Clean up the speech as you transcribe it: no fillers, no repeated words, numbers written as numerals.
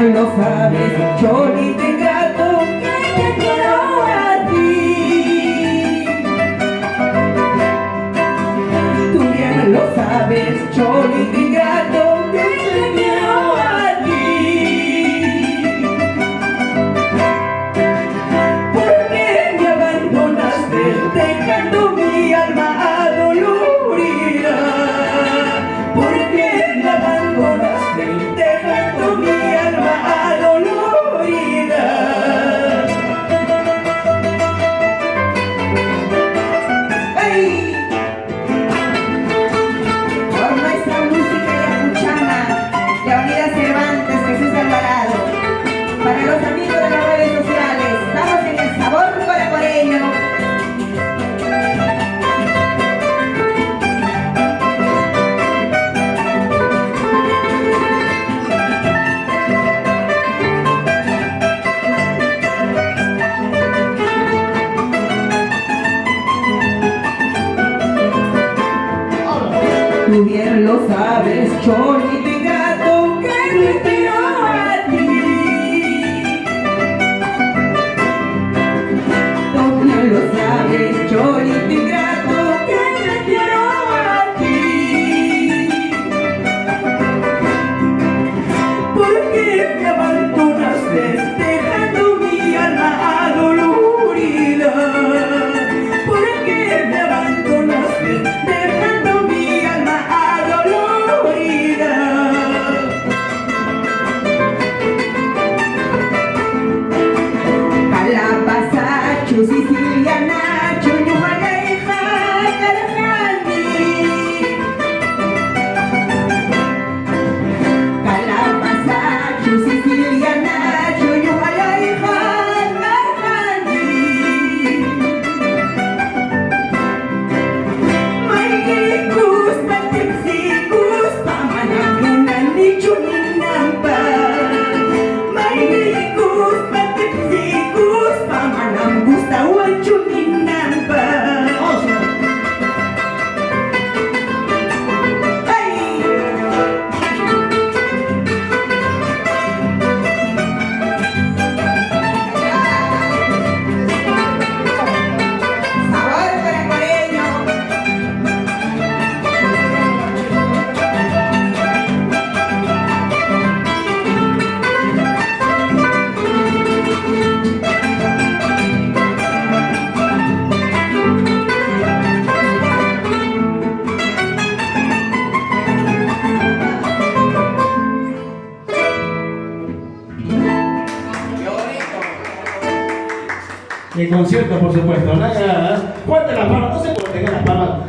bien lo sabes, cholito ingrato, que te quiero a ti. Tú bien lo sabes, cholito ingrato, que te quiero a ti. ¿Por qué me abandonaste dejando mi alma adolorida? ¿Por qué me abandonaste dejando mi alma adolorida? ¡Ay! Por nuestra música yacuchana, Leonidas Cervantes, Jesús Alvarado. Para los amigos de las redes sociales, estamos en el sabor coracoreño. Tú bien lo sabes, cholito ingrato, que te quiero a ti. Tú bien lo sabes, cholito ingrato, que te quiero a ti. ¿Por qué me abandonaste dejando mi alma adolorida? ¿Por qué me abandonaste dejando mi alma adolorida? Calabaza, Siciliana, Chuñuhaleja, Carajani. Calabaza, Siciliana, Chuñuhaleja, Carajani. Maigikus, Patipsikus, Pamanamunan ni Chuninampa. Maigikus, Patipsikus, Pamanam gustawan Chuninampa. Ay! Sabor coracoreño. Y el concierto, por supuesto, ¿no? Fuerte las palmas, no se puede tener las palmas.